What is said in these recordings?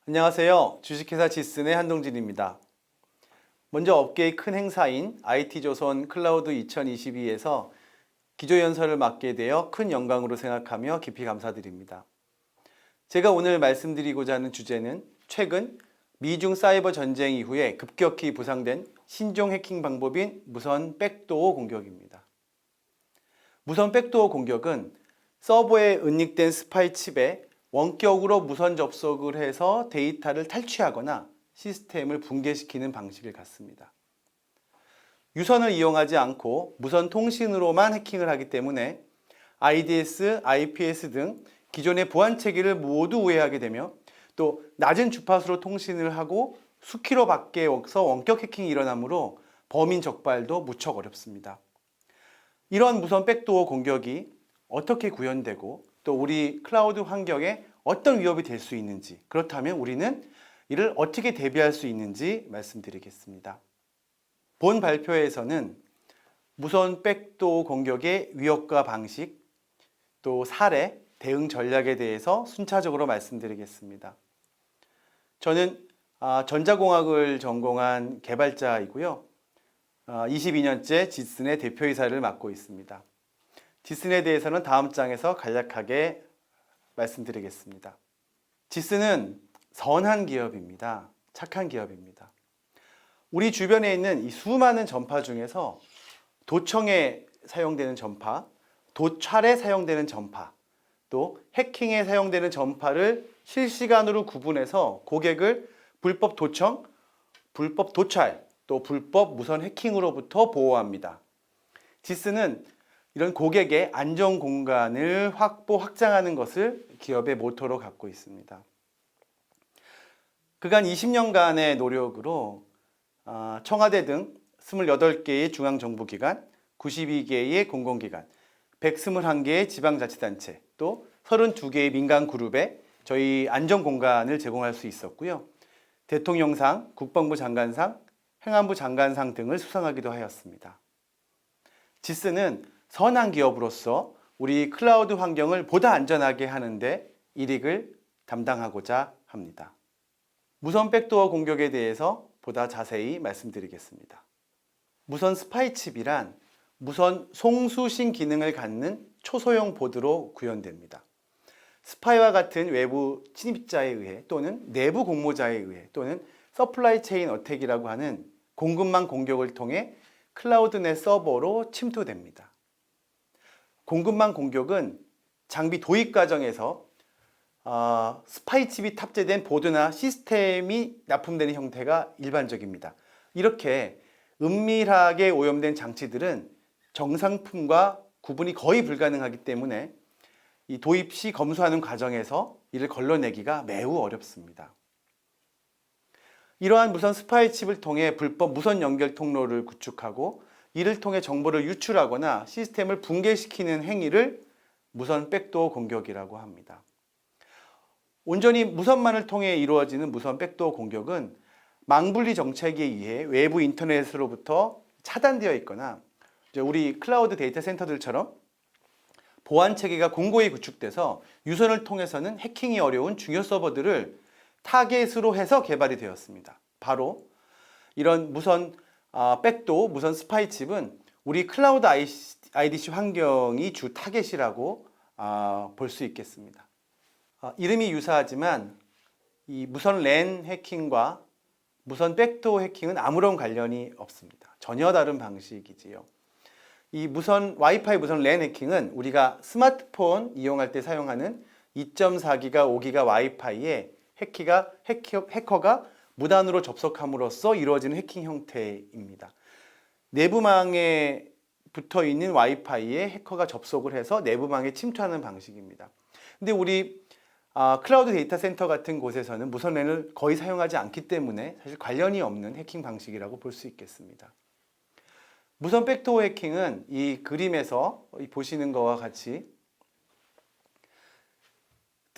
안녕하세요. 주식회사 지슨의 한동진입니다. 먼저 업계의 큰 행사인 IT조선 클라우드 2022에서 기조연설을 맡게 되어 큰 영광으로 생각하며 깊이 감사드립니다. 제가 오늘 말씀드리고자 하는 주제는 최근 미중 사이버 전쟁 이후에 급격히 부상된 신종 해킹 방법인 무선 백도어 공격입니다. 무선 백도어 공격은 서버에 은닉된 스파이 칩에 원격으로 무선 접속을 해서 데이터를 탈취하거나 시스템을 붕괴시키는 방식을 갖습니다. 유선을 이용하지 않고 무선 통신으로만 해킹을 하기 때문에 IDS, IPS 등 기존의 보안 체계를 모두 우회하게 되며 또 낮은 주파수로 통신을 하고 수키로 밖에서 원격 해킹이 일어나므로 범인 적발도 무척 어렵습니다. 이런 무선 백도어 공격이 어떻게 구현되고 또 우리 클라우드 환경에 어떤 위협이 될 수 있는지, 그렇다면 우리는 이를 어떻게 대비할 수 있는지 말씀드리겠습니다. 본 발표에서는 무선 백도어 공격의 위협과 방식, 또 사례, 대응 전략에 대해서 순차적으로 말씀드리겠습니다. 저는 전자공학을 전공한 개발자이고요. 22년째 지슨의 대표이사를 맡고 있습니다. 지슨에 대해서는 다음 장에서 간략하게 말씀드리겠습니다. 지슨은 선한 기업입니다. 착한 기업입니다. 우리 주변에 있는 이 수많은 전파 중에서 도청에 사용되는 전파, 도찰에 사용되는 전파, 또 해킹에 사용되는 전파를 실시간으로 구분해서 고객을 불법 도청, 불법 도찰, 또 불법 무선 해킹으로부터 보호합니다. 지슨은 이런 고객의 안전 공간을 확장하는 것을 기업의 모토로 갖고 있습니다. 그간 20년간의 노력으로 청와대 등 28개의 중앙정부기관, 92개의 공공기관, 121개의 지방자치단체, 또 32개의 민간그룹에 저희 안전공간을 제공할 수 있었고요. 대통령상, 국방부 장관상, 행안부 장관상 등을 수상하기도 하였습니다. 지슨은 선한 기업으로서 우리 클라우드 환경을 보다 안전하게 하는데 일익을 담당하고자 합니다. 무선 백도어 공격에 대해서 보다 자세히 말씀드리겠습니다. 무선 스파이 칩이란 무선 송수신 기능을 갖는 초소형 보드로 구현됩니다. 스파이와 같은 외부 침입자에 의해 또는 내부 공모자에 의해 또는 서플라이 체인 어택이라고 하는 공급망 공격을 통해 클라우드 내 서버로 침투됩니다. 공급망 공격은 장비 도입 과정에서 스파이 칩이 탑재된 보드나 시스템이 납품되는 형태가 일반적입니다. 이렇게 은밀하게 오염된 장치들은 정상품과 구분이 거의 불가능하기 때문에 이 도입 시 검수하는 과정에서 이를 걸러내기가 매우 어렵습니다. 이러한 무선 스파이 칩을 통해 불법 무선 연결 통로를 구축하고 이를 통해 정보를 유출하거나 시스템을 붕괴시키는 행위를 무선 백도어 공격이라고 합니다. 온전히 무선만을 통해 이루어지는 무선 백도어 공격은 망분리 정책에 의해 외부 인터넷으로부터 차단되어 있거나 우리 클라우드 데이터 센터들처럼 보안 체계가 공고히 구축돼서 유선을 통해서는 해킹이 어려운 중요 서버들을 타겟으로 해서 개발이 되었습니다. 바로 이런 무선 백도어, 무선 스파이 칩은 우리 클라우드 IDC 환경이 주 타겟이라고 볼 수 있겠습니다. 이름이 유사하지만 이 무선 랜 해킹과 무선 백도어 해킹은 아무런 관련이 없습니다. 전혀 다른 방식이지요. 이 와이파이 무선 랜 해킹은 우리가 스마트폰 이용할 때 사용하는 2.4기가 5기가 와이파이에 해커가 무단으로 접속함으로써 이루어지는 해킹 형태입니다. 내부망에 붙어 있는 와이파이에 해커가 접속을 해서 내부망에 침투하는 방식입니다. 근데 우리 클라우드 데이터 센터 같은 곳에서는 무선 랜을 거의 사용하지 않기 때문에 사실 관련이 없는 해킹 방식이라고 볼 수 있겠습니다. 무선 백도어 해킹은 이 그림에서 보시는 것과 같이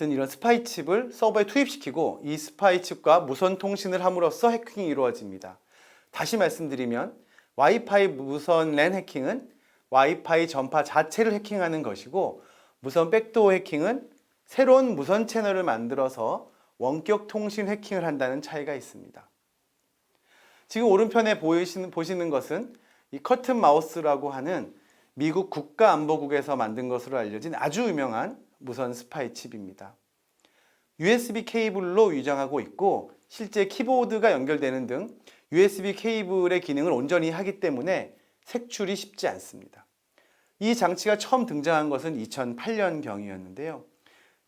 이런 스파이 칩을 서버에 투입시키고 이 스파이 칩과 무선 통신을 함으로써 해킹이 이루어집니다. 다시 말씀드리면 와이파이 무선 랜 해킹은 와이파이 전파 자체를 해킹하는 것이고 무선 백도어 해킹은 새로운 무선 채널을 만들어서 원격 통신 해킹을 한다는 차이가 있습니다. 지금 오른편에 보시는 것은 이 커튼 마우스라고 하는 미국 국가안보국에서 만든 것으로 알려진 아주 유명한 무선 스파이 칩입니다. USB 케이블로 위장하고 있고 실제 키보드가 연결되는 등 USB 케이블의 기능을 온전히 하기 때문에 색출이 쉽지 않습니다. 이 장치가 처음 등장한 것은 2008년경이었는데요.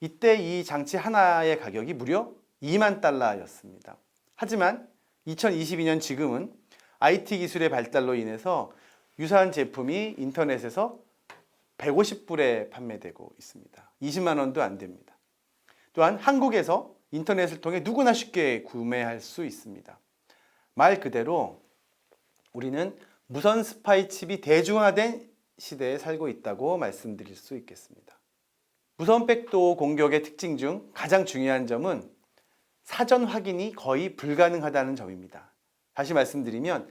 이때 이 장치 하나의 가격이 무려 2만 달러였습니다. 하지만 2022년 지금은 IT 기술의 발달로 인해서 유사한 제품이 인터넷에서 150불에 판매되고 있습니다. 20만 원도 안 됩니다. 또한 한국에서 인터넷을 통해 누구나 쉽게 구매할 수 있습니다. 말 그대로 우리는 무선 스파이 칩이 대중화된 시대에 살고 있다고 말씀드릴 수 있겠습니다. 무선 백도어 공격의 특징 중 가장 중요한 점은 사전 확인이 거의 불가능하다는 점입니다. 다시 말씀드리면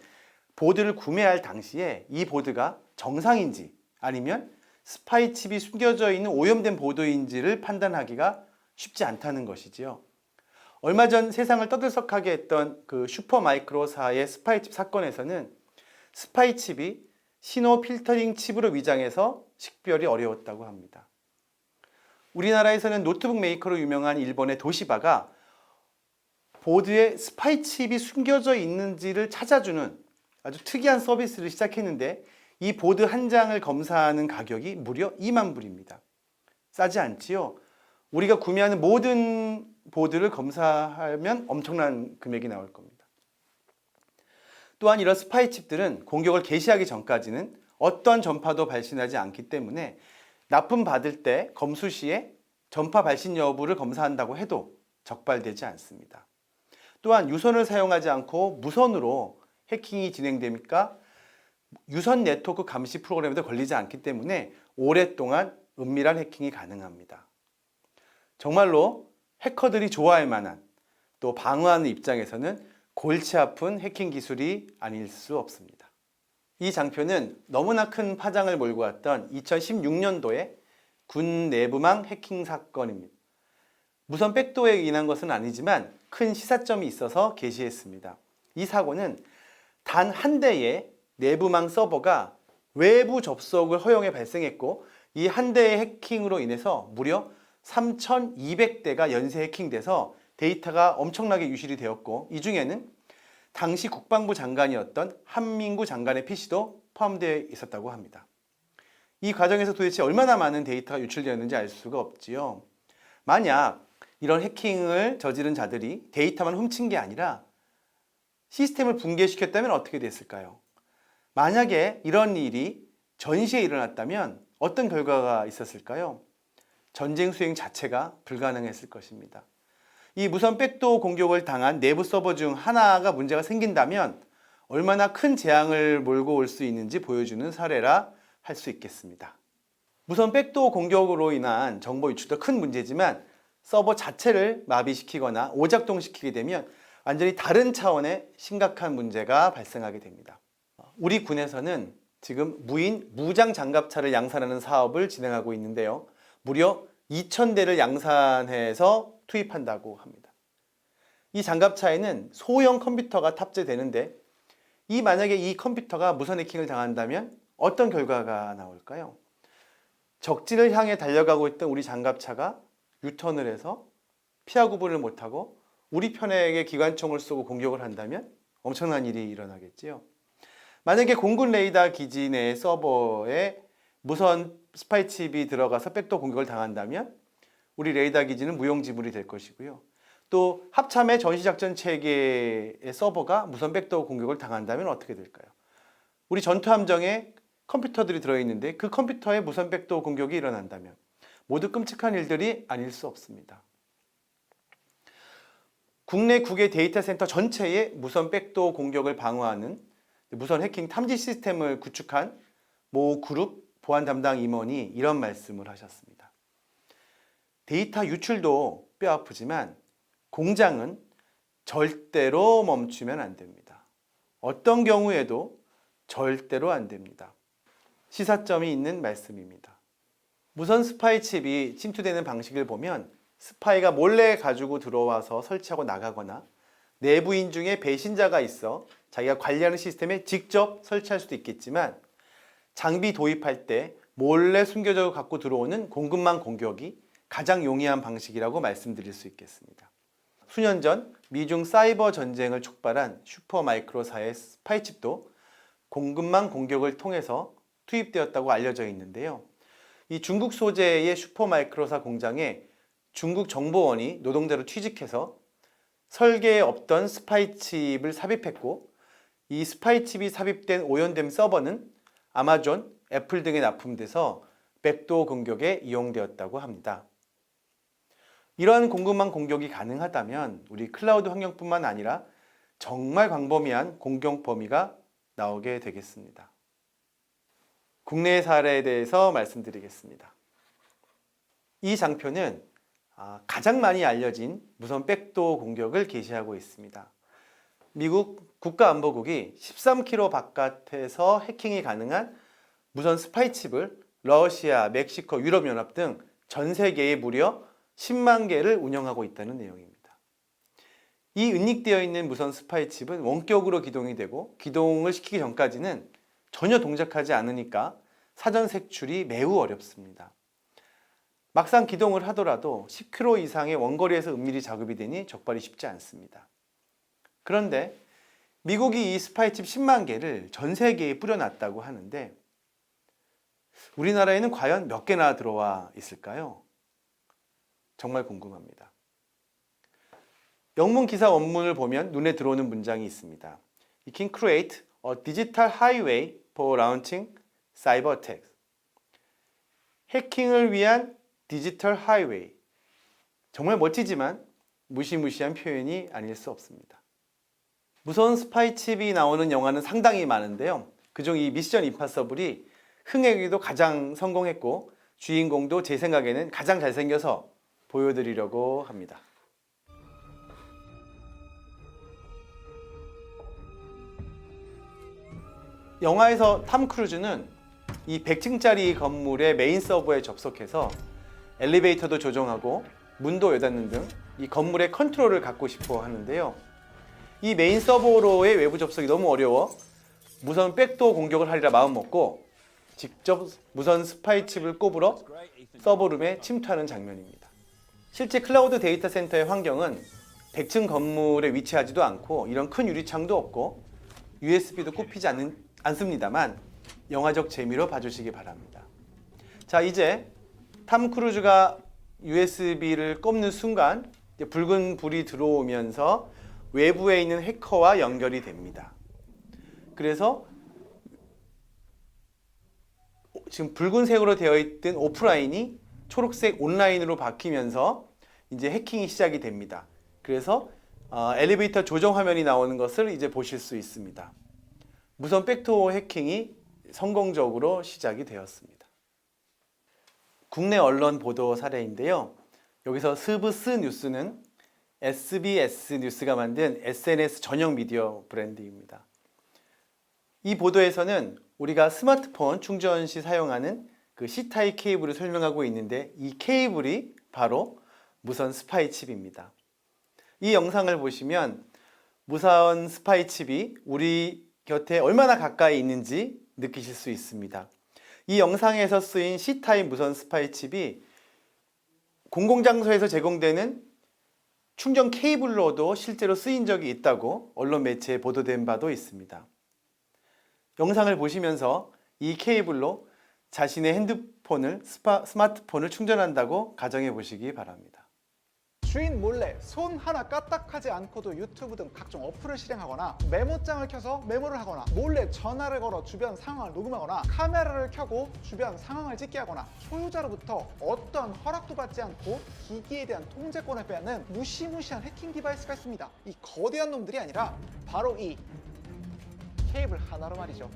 보드를 구매할 당시에 이 보드가 정상인지 아니면 스파이 칩이 숨겨져 있는 오염된 보드인지를 판단하기가 쉽지 않다는 것이지요. 얼마 전 세상을 떠들썩하게 했던 그 슈퍼마이크로사의 스파이 칩 사건에서는 스파이 칩이 신호 필터링 칩으로 위장해서 식별이 어려웠다고 합니다. 우리나라에서는 노트북 메이커로 유명한 일본의 도시바가 보드에 스파이 칩이 숨겨져 있는지를 찾아주는 아주 특이한 서비스를 시작했는데 이 보드 한 장을 검사하는 가격이 무려 2만 불입니다. 싸지 않지요? 우리가 구매하는 모든 보드를 검사하면 엄청난 금액이 나올 겁니다. 또한 이런 스파이 칩들은 공격을 개시하기 전까지는 어떤 전파도 발신하지 않기 때문에 납품 받을 때 검수 시에 전파 발신 여부를 검사한다고 해도 적발되지 않습니다. 또한 유선을 사용하지 않고 무선으로 해킹이 진행되니까 유선 네트워크 감시 프로그램에도 걸리지 않기 때문에 오랫동안 은밀한 해킹이 가능합니다. 정말로 해커들이 좋아할 만한 또 방어하는 입장에서는 골치 아픈 해킹 기술이 아닐 수 없습니다. 이 장표는 너무나 큰 파장을 몰고 왔던 2016년도의 군 내부망 해킹 사건입니다. 무선 백도어에 인한 것은 아니지만 큰 시사점이 있어서 게시했습니다. 이 사고는 단 한 대의 내부망 서버가 외부 접속을 허용해 발생했고 이 한 대의 해킹으로 인해서 무려 3,200대가 연쇄 해킹돼서 데이터가 엄청나게 유실이 되었고 이 중에는 당시 국방부 장관이었던 한민구 장관의 PC도 포함되어 있었다고 합니다. 이 과정에서 도대체 얼마나 많은 데이터가 유출되었는지 알 수가 없지요. 만약 이런 해킹을 저지른 자들이 데이터만 훔친 게 아니라 시스템을 붕괴시켰다면 어떻게 됐을까요? 만약에 이런 일이 전시에 일어났다면 어떤 결과가 있었을까요? 전쟁 수행 자체가 불가능했을 것입니다. 이 무선 백도어 공격을 당한 내부 서버 중 하나가 문제가 생긴다면 얼마나 큰 재앙을 몰고 올 수 있는지 보여주는 사례라 할 수 있겠습니다. 무선 백도어 공격으로 인한 정보 유출도 큰 문제지만 서버 자체를 마비시키거나 오작동시키게 되면 완전히 다른 차원의 심각한 문제가 발생하게 됩니다. 우리 군에서는 지금 무인 무장 장갑차를 양산하는 사업을 진행하고 있는데요. 무려 2,000대를 양산해서 투입한다고 합니다. 이 장갑차에는 소형 컴퓨터가 탑재되는데 만약에 이 컴퓨터가 무선 해킹을 당한다면 어떤 결과가 나올까요? 적진을 향해 달려가고 있던 우리 장갑차가 유턴을 해서 피하 구분을 못하고 우리 편에게 기관총을 쏘고 공격을 한다면 엄청난 일이 일어나겠지요. 만약에 공군 레이더 기지 내 서버에 무선 스파이 칩이 들어가서 백도어 공격을 당한다면 우리 레이더 기지는 무용지물이 될 것이고요. 또 합참의 전시작전 체계의 서버가 무선 백도어 공격을 당한다면 어떻게 될까요? 우리 전투함정에 컴퓨터들이 들어있는데 그 컴퓨터에 무선 백도어 공격이 일어난다면 모두 끔찍한 일들이 아닐 수 없습니다. 국내 국외 데이터 센터 전체에 무선 백도어 공격을 방어하는 무선 해킹 탐지 시스템을 구축한 모 그룹 보안 담당 임원이 이런 말씀을 하셨습니다. 데이터 유출도 뼈아프지만 공장은 절대로 멈추면 안 됩니다. 어떤 경우에도 절대로 안 됩니다. 시사점이 있는 말씀입니다. 무선 스파이 칩이 침투되는 방식을 보면 스파이가 몰래 가지고 들어와서 설치하고 나가거나 내부인 중에 배신자가 있어 자기가 관리하는 시스템에 직접 설치할 수도 있겠지만 장비 도입할 때 몰래 숨겨져 갖고 들어오는 공급망 공격이 가장 용이한 방식이라고 말씀드릴 수 있겠습니다. 수년 전 미중 사이버 전쟁을 촉발한 슈퍼마이크로사의 스파이칩도 공급망 공격을 통해서 투입되었다고 알려져 있는데요. 이 중국 소재의 슈퍼마이크로사 공장에 중국 정보원이 노동자로 취직해서 설계에 없던 스파이칩을 삽입했고 이 스파이칩이 삽입된 오염된 서버는 아마존, 애플 등에 납품돼서 백도어 공격에 이용되었다고 합니다. 이러한 공급망 공격이 가능하다면 우리 클라우드 환경뿐만 아니라 정말 광범위한 공격 범위가 나오게 되겠습니다. 국내 사례에 대해서 말씀드리겠습니다. 이 장표는 가장 많이 알려진 무선 백도어 공격을 게시하고 있습니다. 미국 국가안보국이 13km 바깥에서 해킹이 가능한 무선 스파이칩을 러시아, 멕시코, 유럽연합 등 전 세계에 무려 10만 개를 운영하고 있다는 내용입니다. 이 은닉되어 있는 무선 스파이칩은 원격으로 기동이 되고 기동을 시키기 전까지는 전혀 동작하지 않으니까 사전 색출이 매우 어렵습니다. 막상 기동을 하더라도 10km 이상의 원거리에서 은밀히 작업이 되니 적발이 쉽지 않습니다. 그런데 미국이 이 스파이칩 10만 개를 전 세계에 뿌려놨다고 하는데 우리나라에는 과연 몇 개나 들어와 있을까요? 정말 궁금합니다. 영문 기사 원문을 보면 눈에 들어오는 문장이 있습니다. It can create a digital highway for launching cyber attacks. 해킹을 위한 디지털 하이웨이. 정말 멋지지만 무시무시한 표현이 아닐 수 없습니다. 무선 스파이칩이 나오는 영화는 상당히 많은데요. 그중 이 미션 임파서블이 흥행에도 가장 성공했고 주인공도 제 생각에는 가장 잘생겨서 보여드리려고 합니다. 영화에서 탐 크루즈는 이 100층짜리 건물의 메인 서버에 접속해서 엘리베이터도 조종하고 문도 여닫는 등 이 건물의 컨트롤을 갖고 싶어 하는데요. 이 메인 서버로의 외부 접속이 너무 어려워 무선 백도어 공격을 하리라 마음먹고 직접 무선 스파이칩을 꼽으러 서버룸에 침투하는 장면입니다. 실제 클라우드 데이터 센터의 환경은 100층 건물에 위치하지도 않고 이런 큰 유리창도 없고 USB도 꼽히지 않습니다만 영화적 재미로 봐주시기 바랍니다. 자, 이제 탐 크루즈가 USB를 꼽는 순간 붉은 불이 들어오면서 외부에 있는 해커와 연결이 됩니다. 그래서 지금 붉은색으로 되어 있던 오프라인이 초록색 온라인으로 바뀌면서 이제 해킹이 시작이 됩니다. 그래서 엘리베이터 조정 화면이 나오는 것을 이제 보실 수 있습니다. 무선 백도어 해킹이 성공적으로 시작이 되었습니다. 국내 언론 보도 사례인데요. 여기서 스브스 뉴스는 SBS 뉴스가 만든 SNS 전용 미디어 브랜드입니다. 이 보도에서는 우리가 스마트폰 충전 시 사용하는 그 C타입 케이블을 설명하고 있는데 이 케이블이 바로 무선 스파이칩입니다. 이 영상을 보시면 무선 스파이칩이 우리 곁에 얼마나 가까이 있는지 느끼실 수 있습니다. 이 영상에서 쓰인 C타입 무선 스파이칩이 공공장소에서 제공되는 충전 케이블로도 실제로 쓰인 적이 있다고 언론 매체에 보도된 바도 있습니다. 영상을 보시면서 이 케이블로 자신의 핸드폰을, 스마트폰을 충전한다고 가정해 보시기 바랍니다. 주인 몰래 손 하나 까딱하지 않고도 유튜브 등 각종 어플을 실행하거나 메모장을 켜서 메모를 하거나 몰래 전화를 걸어 주변 상황을 녹음하거나 카메라를 켜고 주변 상황을 찍게 하거나 소유자로부터 어떤 허락도 받지 않고 기기에 대한 통제권을 빼앗는 무시무시한 해킹 디바이스가 있습니다. 이 거대한 놈들이 아니라 바로 이 케이블 하나로 말이죠.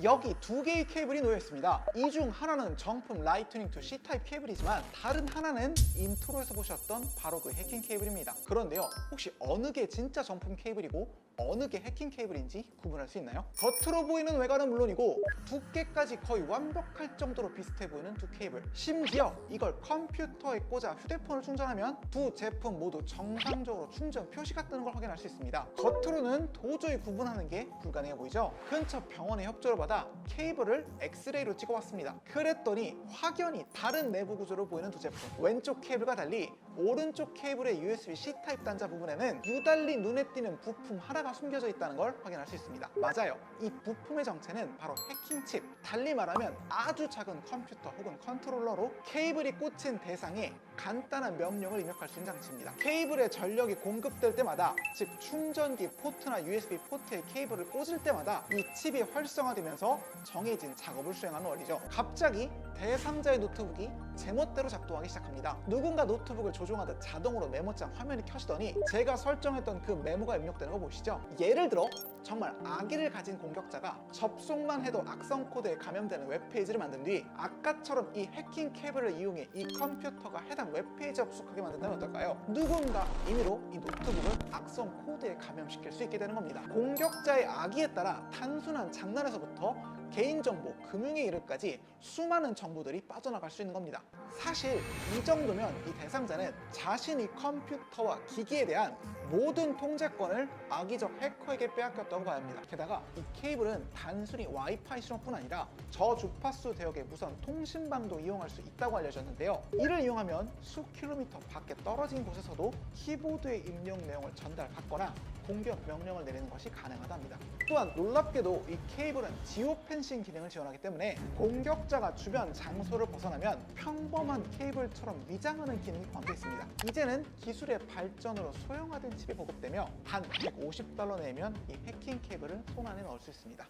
여기 두 개의 케이블이 놓여 있습니다. 이 중 하나는 정품 라이트닝 투 C타입 케이블이지만 다른 하나는 인트로에서 보셨던 바로 그 해킹 케이블입니다. 그런데요, 혹시 어느 게 진짜 정품 케이블이고 어느 게 해킹 케이블인지 구분할 수 있나요? 겉으로 보이는 외관은 물론이고 두께까지 거의 완벽할 정도로 비슷해 보이는 두 케이블. 심지어 이걸 컴퓨터에 꽂아 휴대폰을 충전하면 두 제품 모두 정상적으로 충전 표시가 뜨는 걸 확인할 수 있습니다. 겉으로는 도저히 구분하는 게 불가능해 보이죠? 근처 병원의 협조를 받아 케이블을 엑스레이로 찍어봤습니다. 그랬더니 확연히 다른 내부 구조로 보이는 두 제품. 왼쪽 케이블과 달리 오른쪽 케이블의 USB-C 타입 단자 부분에는 유달리 눈에 띄는 부품 하나가 숨겨져 있다는 걸 확인할 수 있습니다. 맞아요. 이 부품의 정체는 바로 해킹칩. 달리 말하면 아주 작은 컴퓨터 혹은 컨트롤러로 케이블이 꽂힌 대상에 간단한 명령을 입력할 수 있는 장치입니다. 케이블에 전력이 공급될 때마다, 즉 충전기 포트나 USB 포트에 케이블을 꽂을 때마다 이 칩이 활성화되면서 정해진 작업을 수행하는 원리죠. 갑자기 대상자의 노트북이 제멋대로 작동하기 시작합니다. 누군가 노트북을 조종하듯 자동으로 메모장 화면이 켜지더니 제가 설정했던 그 메모가 입력되는 거 보시죠? 예를 들어 정말 악의를 가진 공격자가 접속만 해도 악성 코드에 감염되는 웹페이지를 만든 뒤 아까처럼 이 해킹 케이블을 이용해 이 컴퓨터가 해당 웹페이지에 접속하게 만든다면 어떨까요? 누군가 임의로 이 노트북을 악성 코드에 감염시킬 수 있게 되는 겁니다. 공격자의 악의에 따라 단순한 장난에서부터 개인정보, 금융에 이르기까지 수많은 정보들이 빠져나갈 수 있는 겁니다. 사실 이 정도면 이 대상자는 자신이 컴퓨터와 기기에 대한 모든 통제권을 악의적 해커에게 빼앗겼다고 봐야 합니다. 게다가 이 케이블은 단순히 와이파이 신호뿐 아니라 저주파수 대역의 무선 통신망도 이용할 수 있다고 알려졌는데요. 이를 이용하면 수킬로미터 밖에 떨어진 곳에서도 키보드의 입력 내용을 전달받거나 공격 명령을 내리는 것이 가능하답니다. 또한 놀랍게도 이 케이블은 지오펜싱 기능을 지원하기 때문에 공격자가 주변 장소를 벗어나면 평범한 케이블처럼 위장하는 기능이 포함되어 있습니다. 이제는 기술의 발전으로 소형화된 칩이 보급되며 단 $150 내면 이 해킹 케이블을 손 안에 넣을 수 있습니다.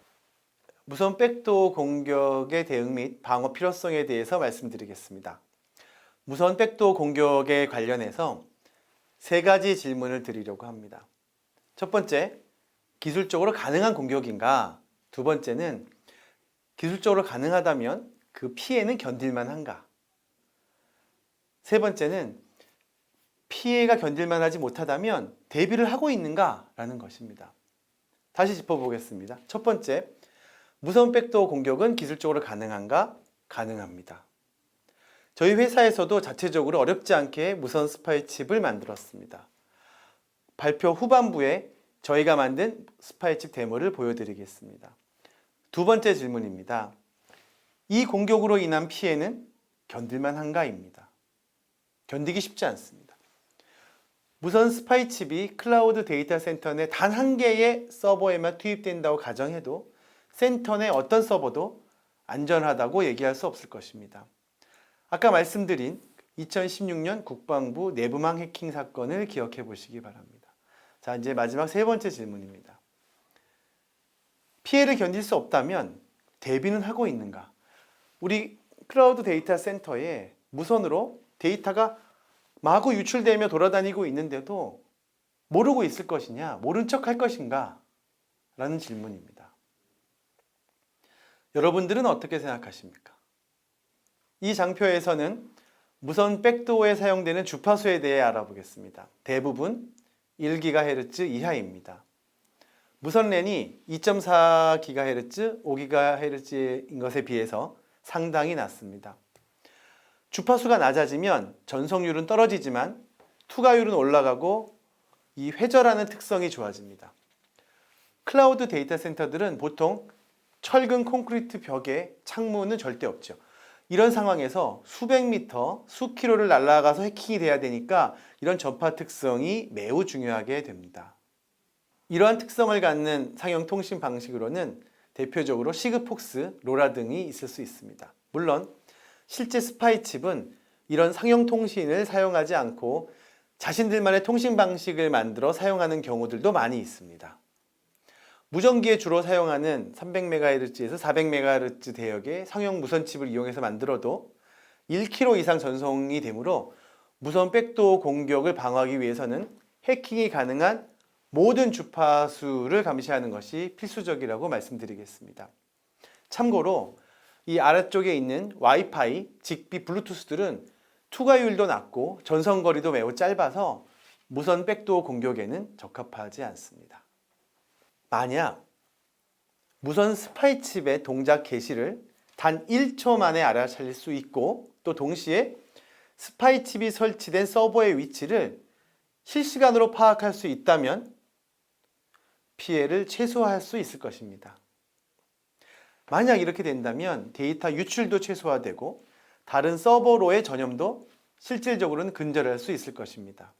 무선 백도어 공격의 대응 및 방어 필요성에 대해서 말씀드리겠습니다. 무선 백도어 공격에 관련해서 세 가지 질문을 드리려고 합니다. 첫 번째, 기술적으로 가능한 공격인가? 두 번째는 기술적으로 가능하다면 그 피해는 견딜만 한가? 세 번째는 피해가 견딜만 하지 못하다면 대비를 하고 있는가? 라는 것입니다. 다시 짚어보겠습니다. 첫 번째, 무선 백도어 공격은 기술적으로 가능한가? 가능합니다. 저희 회사에서도 자체적으로 어렵지 않게 무선 스파이 칩을 만들었습니다. 발표 후반부에 저희가 만든 스파이 칩 데모를 보여드리겠습니다. 두 번째 질문입니다. 이 공격으로 인한 피해는 견딜만 한가입니다. 견디기 쉽지 않습니다. 무선 스파이 칩이 클라우드 데이터 센터 내 단 한 개의 서버에만 투입된다고 가정해도 센터 내 어떤 서버도 안전하다고 얘기할 수 없을 것입니다. 아까 말씀드린 2016년 국방부 내부망 해킹 사건을 기억해 보시기 바랍니다. 자, 이제 마지막 세 번째 질문입니다. 피해를 견딜 수 없다면 대비는 하고 있는가? 우리 클라우드 데이터 센터에 무선으로 데이터가 마구 유출되며 돌아다니고 있는데도 모르고 있을 것이냐, 모른 척 할 것인가? 라는 질문입니다. 여러분들은 어떻게 생각하십니까? 이 장표에서는 무선 백도어에 사용되는 주파수에 대해 알아보겠습니다. 대부분 1GHz 이하입니다. 무선 랜이 2.4GHz, 5GHz인 것에 비해서 상당히 낮습니다. 주파수가 낮아지면 전송률은 떨어지지만 투과율은 올라가고 이 회절하는 특성이 좋아집니다. 클라우드 데이터 센터들은 보통 철근 콘크리트 벽에 창문은 절대 없죠. 이런 상황에서 수백 미터, 수킬로를 날아가서 해킹이 돼야 되니까 이런 전파 특성이 매우 중요하게 됩니다. 이러한 특성을 갖는 상용 통신 방식으로는 대표적으로 시그폭스, 로라 등이 있을 수 있습니다. 물론 실제 스파이 칩은 이런 상용 통신을 사용하지 않고 자신들만의 통신 방식을 만들어 사용하는 경우들도 많이 있습니다. 무전기에 주로 사용하는 300MHz에서 400MHz 대역의 상용 무선 칩을 이용해서 만들어도 1km 이상 전송이 되므로 무선 백도어 공격을 방어하기 위해서는 해킹이 가능한 모든 주파수를 감시하는 것이 필수적이라고 말씀드리겠습니다. 참고로 이 아래쪽에 있는 와이파이, 직비, 블루투스들은 투과율도 낮고 전선거리도 매우 짧아서 무선 백도어 공격에는 적합하지 않습니다. 만약 무선 스파이 칩의 동작 개시를 단 1초 만에 알아차릴 수 있고 또 동시에 스파이 칩이 설치된 서버의 위치를 실시간으로 파악할 수 있다면 피해를 최소화할 수 있을 것입니다. 만약 이렇게 된다면 데이터 유출도 최소화되고 다른 서버로의 전염도 실질적으로는 근절할 수 있을 것입니다.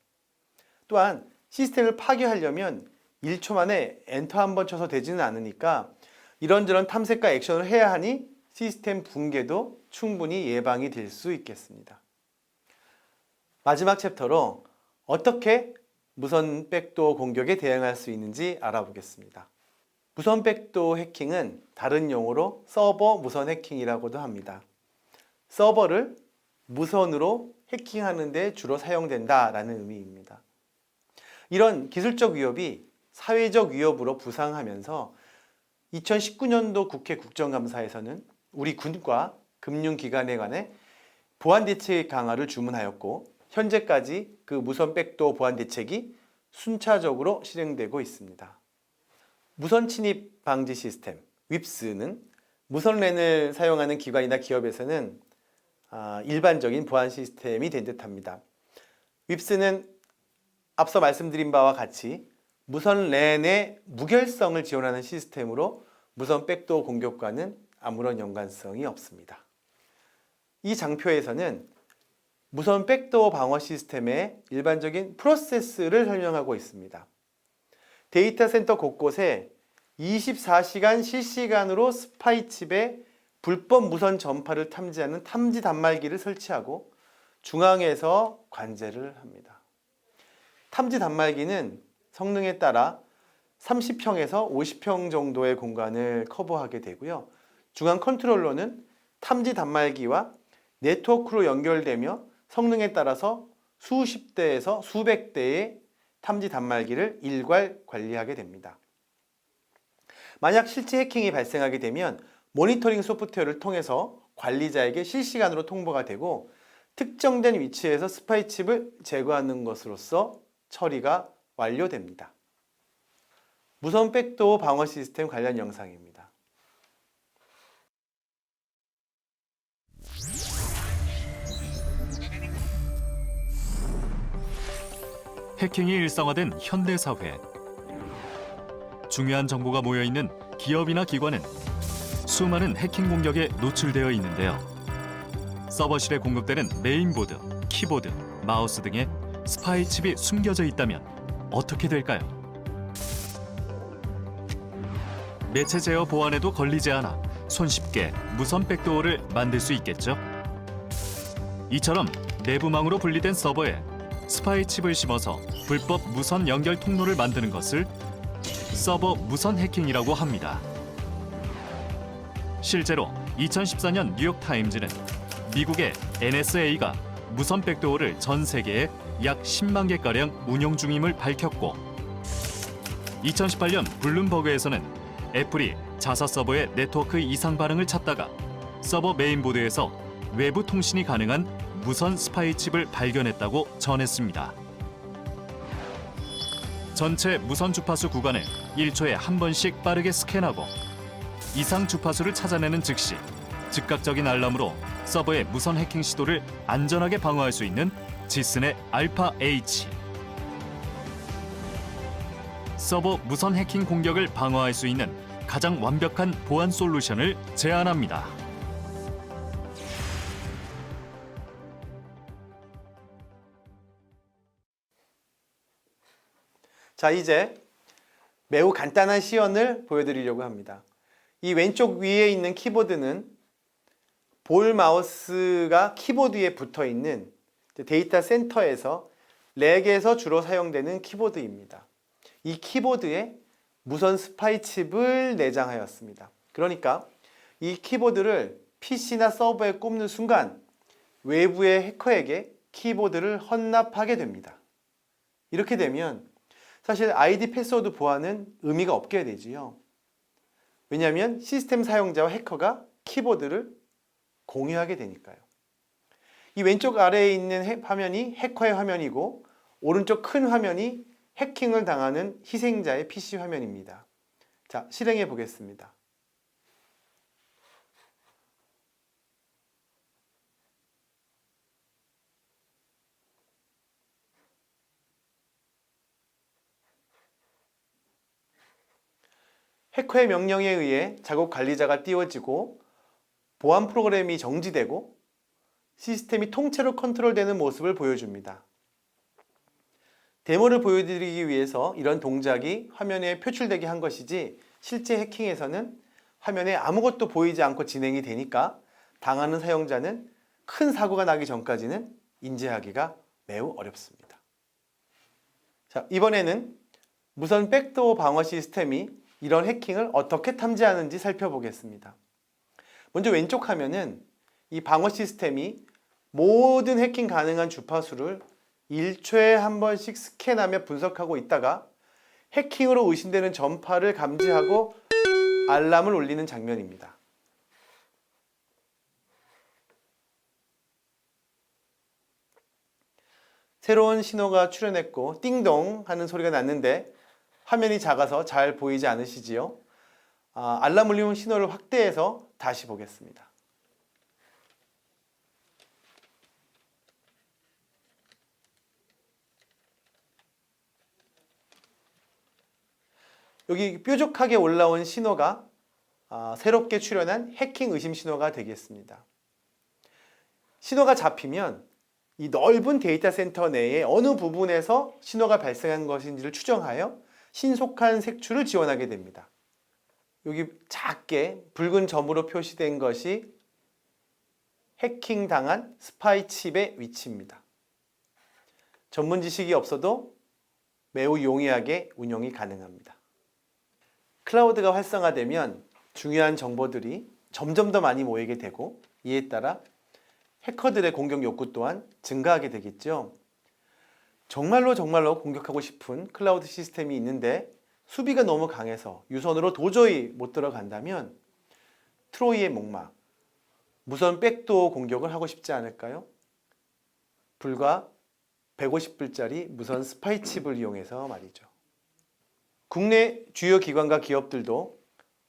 또한 시스템을 파괴하려면 1초 만에 엔터 한 번 쳐서 되지는 않으니까 이런저런 탐색과 액션을 해야 하니 시스템 붕괴도 충분히 예방이 될 수 있겠습니다. 마지막 챕터로 어떻게 무선 백도어 공격에 대응할 수 있는지 알아보겠습니다. 무선 백도어 해킹은 다른 용어로 서버 무선 해킹이라고도 합니다. 서버를 무선으로 해킹하는 데 주로 사용된다라는 의미입니다. 이런 기술적 위협이 사회적 위협으로 부상하면서 2019년도 국회 국정감사에서는 우리 군과 금융기관에 관해 보안 대책 강화를 주문하였고 현재까지 그 무선 백도어 보안 대책이 순차적으로 실행되고 있습니다. 무선 침입 방지 시스템 윕스는 무선 랜을 사용하는 기관이나 기업에서는 일반적인 보안 시스템이 된 듯합니다. 윕스는 앞서 말씀드린 바와 같이 무선 랜의 무결성을 지원하는 시스템으로 무선 백도어 공격과는 아무런 연관성이 없습니다. 이 장표에서는 무선 백도어 방어 시스템의 일반적인 프로세스를 설명하고 있습니다. 데이터 센터 곳곳에 24시간 실시간으로 스파이 칩에 불법 무선 전파를 탐지하는 탐지 단말기를 설치하고 중앙에서 관제를 합니다. 탐지 단말기는 성능에 따라 30평에서 50평 정도의 공간을 커버하게 되고요. 중앙 컨트롤러는 탐지 단말기와 네트워크로 연결되며 성능에 따라서 수십 대에서 수백 대의 탐지 단말기를 일괄 관리하게 됩니다. 만약 실제 해킹이 발생하게 되면 모니터링 소프트웨어를 통해서 관리자에게 실시간으로 통보가 되고 특정된 위치에서 스파이 칩을 제거하는 것으로서 처리가 완료됩니다. 무선 백도어 방어 시스템 관련 영상입니다. 해킹이 일상화된 현대사회. 중요한 정보가 모여있는 기업이나 기관은 수많은 해킹 공격에 노출되어 있는데요. 서버실에 공급되는 메인보드, 키보드, 마우스 등에 스파이 칩이 숨겨져 있다면 어떻게 될까요? 매체 제어 보안에도 걸리지 않아 손쉽게 무선 백도어를 만들 수 있겠죠? 이처럼 내부망으로 분리된 서버에 스파이 칩을 심어서 불법 무선 연결 통로를 만드는 것을 서버 무선 해킹이라고 합니다. 실제로 2014년 뉴욕타임즈는 미국의 NSA가 무선 백도어를 전 세계에 약 10만 개가량 운용 중임을 밝혔고 2018년 블룸버그에서는 애플이 자사 서버의 네트워크 이상 반응을 찾다가 서버 메인보드에서 외부 통신이 가능한 무선 스파이 칩을 발견했다고 전했습니다. 전체 무선 주파수 구간을 1초에 한 번씩 빠르게 스캔하고 이상 주파수를 찾아내는 즉시 즉각적인 알람으로 서버의 무선 해킹 시도를 안전하게 방어할 수 있는 지슨의 알파 H. 서버 무선 해킹 공격을 방어할 수 있는 가장 완벽한 보안 솔루션을 제안합니다. 자, 이제 매우 간단한 시연을 보여드리려고 합니다. 이 왼쪽 위에 있는 키보드는 볼 마우스가 키보드에 붙어 있는 데이터 센터에서 렉에서 주로 사용되는 키보드입니다. 이 키보드에 무선 스파이 칩을 내장하였습니다. 그러니까 이 키보드를 PC나 서버에 꼽는 순간 외부의 해커에게 키보드를 헌납하게 됩니다. 이렇게 되면 사실 아이디 패스워드 보안은 의미가 없게 되지요. 왜냐하면 시스템 사용자와 해커가 키보드를 공유하게 되니까요. 이 왼쪽 아래에 있는 화면이 해커의 화면이고 오른쪽 큰 화면이 해킹을 당하는 희생자의 PC 화면입니다. 자, 실행해 보겠습니다. 해커의 명령에 의해 작업 관리자가 띄워지고 보안 프로그램이 정지되고 시스템이 통째로 컨트롤되는 모습을 보여줍니다. 데모를 보여드리기 위해서 이런 동작이 화면에 표출되게 한 것이지 실제 해킹에서는 화면에 아무것도 보이지 않고 진행이 되니까 당하는 사용자는 큰 사고가 나기 전까지는 인지하기가 매우 어렵습니다. 자, 이번에는 무선 백도어 방어 시스템이 이런 해킹을 어떻게 탐지하는지 살펴보겠습니다. 먼저 왼쪽 화면은 이 방어 시스템이 모든 해킹 가능한 주파수를 1초에 한 번씩 스캔하며 분석하고 있다가 해킹으로 의심되는 전파를 감지하고 알람을 울리는 장면입니다. 새로운 신호가 출현했고 띵동 하는 소리가 났는데 화면이 작아서 잘 보이지 않으시지요? 알람 울림 신호를 확대해서 다시 보겠습니다. 여기 뾰족하게 올라온 신호가 새롭게 출현한 해킹 의심 신호가 되겠습니다. 신호가 잡히면 이 넓은 데이터 센터 내에 어느 부분에서 신호가 발생한 것인지를 추정하여 신속한 색출을 지원하게 됩니다. 여기 작게 붉은 점으로 표시된 것이 해킹당한 스파이 칩의 위치입니다. 전문 지식이 없어도 매우 용이하게 운용이 가능합니다. 클라우드가 활성화되면 중요한 정보들이 점점 더 많이 모이게 되고 이에 따라 해커들의 공격 욕구 또한 증가하게 되겠죠. 정말로 공격하고 싶은 클라우드 시스템이 있는데 수비가 너무 강해서 유선으로 도저히 못 들어간다면 트로이의 목마, 무선 백도어 공격을 하고 싶지 않을까요? 불과 150불짜리 무선 스파이 칩을 이용해서 말이죠. 국내 주요 기관과 기업들도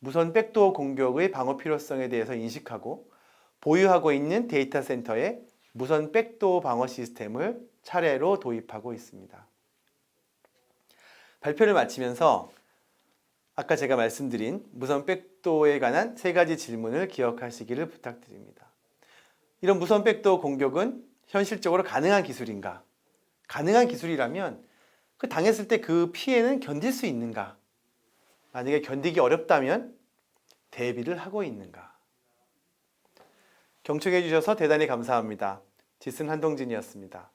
무선 백도어 공격의 방어 필요성에 대해서 인식하고 보유하고 있는 데이터 센터에 무선 백도어 방어 시스템을 차례로 도입하고 있습니다. 발표를 마치면서 아까 제가 말씀드린 무선 백도어에 관한 3가지 질문을 기억하시기를 부탁드립니다. 이런 무선 백도어 공격은 현실적으로 가능한 기술인가? 가능한 기술이라면 당했을 때 그 피해는 견딜 수 있는가? 만약에 견디기 어렵다면 대비를 하고 있는가? 경청해 주셔서 대단히 감사합니다. 지슨 한동진이었습니다.